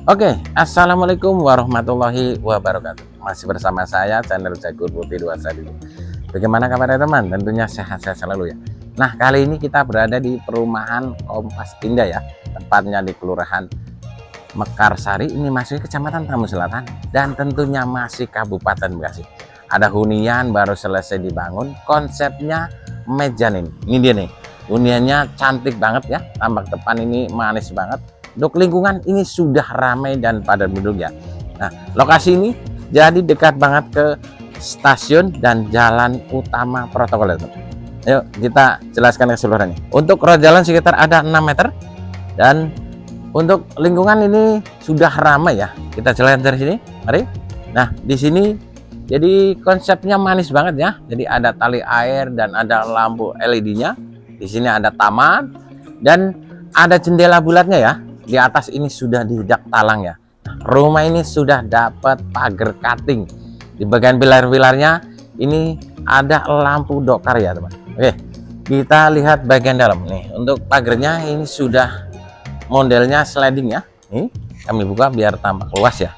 Oke, assalamualaikum warahmatullahi wabarakatuh. Masih bersama saya channel Jagur Putih 21. Bagaimana kabarnya teman? Tentunya sehat-sehat selalu ya. Nah, kali ini kita berada di perumahan Kompas Indah ya, tepatnya di Kelurahan Mekarsari. Ini masih Kecamatan Tamu Selatan dan tentunya masih Kabupaten Bekasi. Ada hunian baru selesai dibangun, konsepnya mezanin. Ini dia nih, huniannya cantik banget ya, tampak depan ini manis banget. Untuk lingkungan ini sudah ramai dan padat penduduk ya. Nah, lokasi ini jadi dekat banget ke stasiun dan jalan utama protokol itu. Ayo kita jelaskan keseluruhannya. Untuk road jalan sekitar ada 6 meter dan untuk lingkungan ini sudah ramai ya. Kita jalan dari sini, mari. Nah, di sini jadi konsepnya manis banget ya. Jadi ada tali air dan ada lampu LED-nya. Di sini ada taman dan ada jendela bulatnya ya. Di atas ini sudah dihidak talang ya. Rumah ini sudah dapat pagar cutting. Di bagian pilar-pilarnya ini ada lampu dokar ya teman. Oke, kita lihat bagian dalam nih. Untuk pagarnya ini sudah modelnya sliding ya. Nih kami buka biar tampak luas ya.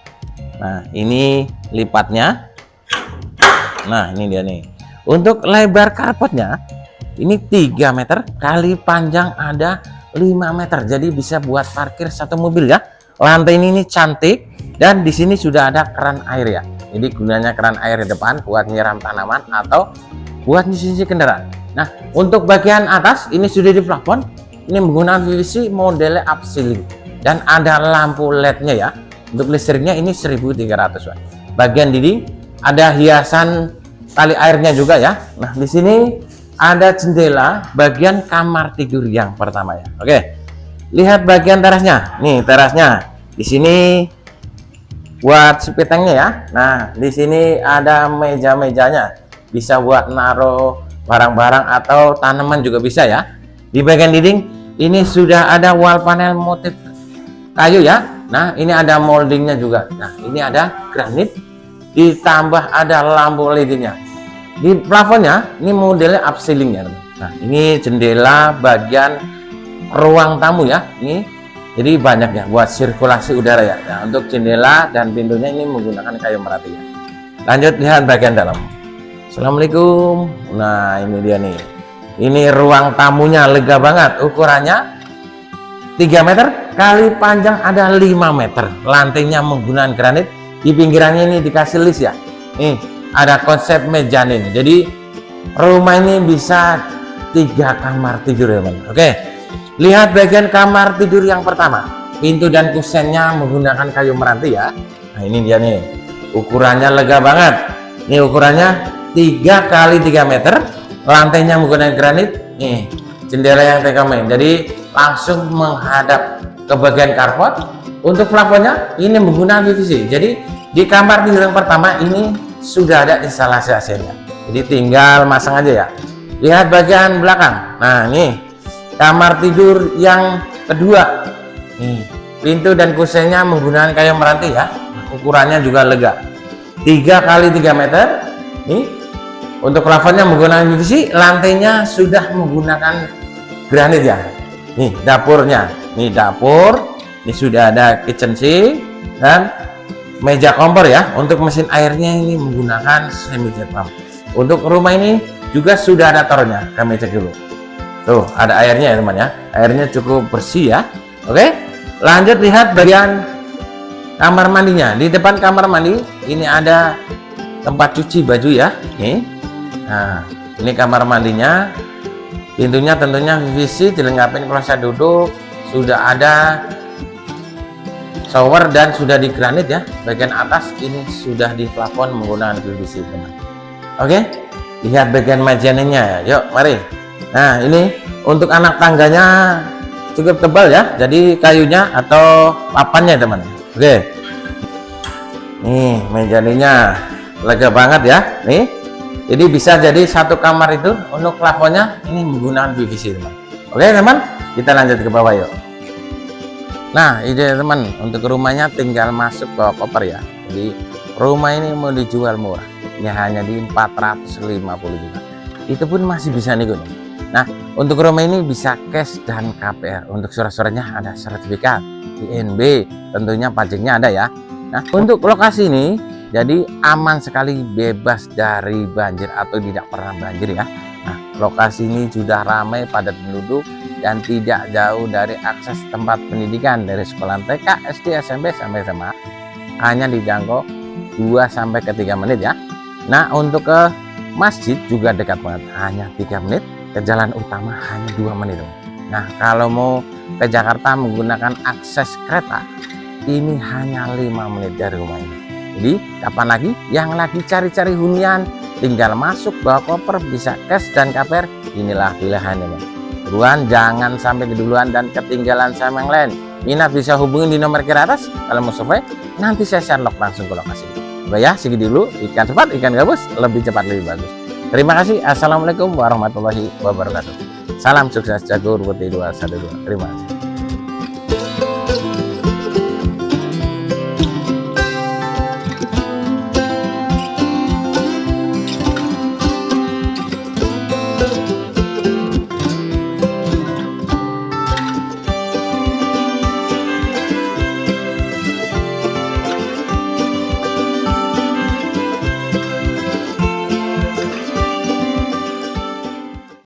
Nah ini lipatnya. Nah ini dia nih. Untuk lebar karpetnya ini 3 meter kali panjang ada 5 meter, jadi bisa buat parkir satu mobil ya. Lantai ini cantik dan di sini sudah ada keran air ya. Jadi gunanya keran air di depan buat nyiram tanaman atau buat nyuci kendaraan. Nah, untuk bagian atas ini sudah di plafon. Ini menggunakan PVC modelnya upceiling dan ada lampu LED-nya ya. Untuk listriknya ini 1300 watt. Bagian dinding ada hiasan tali airnya juga ya. Nah, di sini ada jendela bagian kamar tidur yang pertama ya. Oke, lihat bagian terasnya. Nih terasnya di sini buat sepitengnya ya. Nah di sini ada meja-mejanya, bisa buat naruh barang-barang atau tanaman juga bisa ya. Di bagian dinding ini sudah ada wall panel motif kayu ya. Nah ini ada moldingnya juga. Nah ini ada granit ditambah ada lampu LED-nya. Di plafonnya ini modelnya upceiling ya. Nah ini jendela bagian ruang tamu ya. Ini jadi banyak ya buat sirkulasi udara ya. Nah untuk jendela dan pintunya ini menggunakan kayu merati ya. Lanjut lihat bagian dalam. Assalamualaikum. Nah ini dia nih. Ini ruang tamunya lega banget. Ukurannya 3 meter kali panjang ada 5 meter. Lantainya menggunakan granit. Di pinggirannya ini dikasih list ya. Nih ada konsep mezanin, jadi rumah ini bisa 3 kamar tidur ya teman. Oke, lihat bagian kamar tidur yang pertama. Pintu dan kusennya menggunakan kayu meranti ya. Nah ini dia nih, ukurannya lega banget. Ini ukurannya 3 kali 3 meter, lantainya menggunakan granit. Nih jendela yang tekomen, jadi langsung menghadap ke bagian karpet. Untuk plafonnya ini menggunakan PVC, jadi di kamar tidur yang pertama ini sudah ada instalasi AC-nya, jadi tinggal masang aja ya. Lihat bagian belakang. Nah ini kamar tidur yang kedua. Nih pintu dan kusennya menggunakan kayu meranti ya. Ukurannya juga lega, 3 kali 3 meter. Nih untuk plafonnya menggunakan PVC, lantainya sudah menggunakan granit ya. Nih dapurnya, nih dapur, ini sudah ada kitchen sink dan meja kompor ya. Untuk mesin airnya ini menggunakan semi jet pump. Untuk rumah ini juga sudah ada tornya. Kami cek dulu. Tuh ada airnya ya teman ya. Airnya cukup bersih ya. Oke, lanjut lihat bagian kamar mandinya. Di depan kamar mandi ini ada tempat cuci baju ya. Nih. Nah ini kamar mandinya. Pintunya tentunya PVC, dilengkapi kloset duduk, sudah ada shower dan sudah di granit ya. Bagian atas ini sudah di plafon menggunakan PVC teman. Oke, lihat bagian mezaninnya. Yuk mari. Nah ini untuk anak tangganya cukup tebal ya, jadi kayunya atau papannya teman. Oke, nih mezaninnya lega banget ya. Nih jadi bisa jadi satu kamar itu. Untuk plafonnya ini menggunakan PVC teman. Oke teman, kita lanjut ke bawah yuk. Nah ide teman, untuk rumahnya tinggal masuk ke koper ya. Jadi rumah ini mau dijual murah, ini hanya di 450 juta. Itu pun masih bisa nego. Nah, untuk rumah ini bisa cash dan KPR. Untuk surat-suratnya ada sertifikat INB, tentunya pajaknya ada ya. Nah, untuk lokasi ini jadi aman sekali, bebas dari banjir atau tidak pernah banjir ya. Nah, lokasi ini sudah ramai padat penduduk dan tidak jauh dari akses tempat pendidikan dari sekolah TK, SD, SMP sampai SMA. Hanya dijangkau 2 sampai ke 3 menit ya. Nah, untuk ke masjid juga dekat banget, hanya 3 menit. Ke jalan utama hanya 2 menit. Nah, kalau mau ke Jakarta menggunakan akses kereta, ini hanya 5 menit dari rumah ini. Jadi, kapan lagi yang lagi cari-cari hunian, tinggal masuk, bawa koper, bisa cash dan KPR, inilah pilihannya. Buruan, jangan sampai keduluan dan ketinggalan sama yang lain. Minat bisa hubungi di nomor kiri atas. Kalau mau survei, nanti saya share langsung ke lokasi. Oke ya, segitu dulu. Ikan cepat, ikan gabus, lebih cepat lebih bagus. Terima kasih. Assalamualaikum warahmatullahi wabarakatuh. Salam sukses Jagur Putih 212. Terima kasih.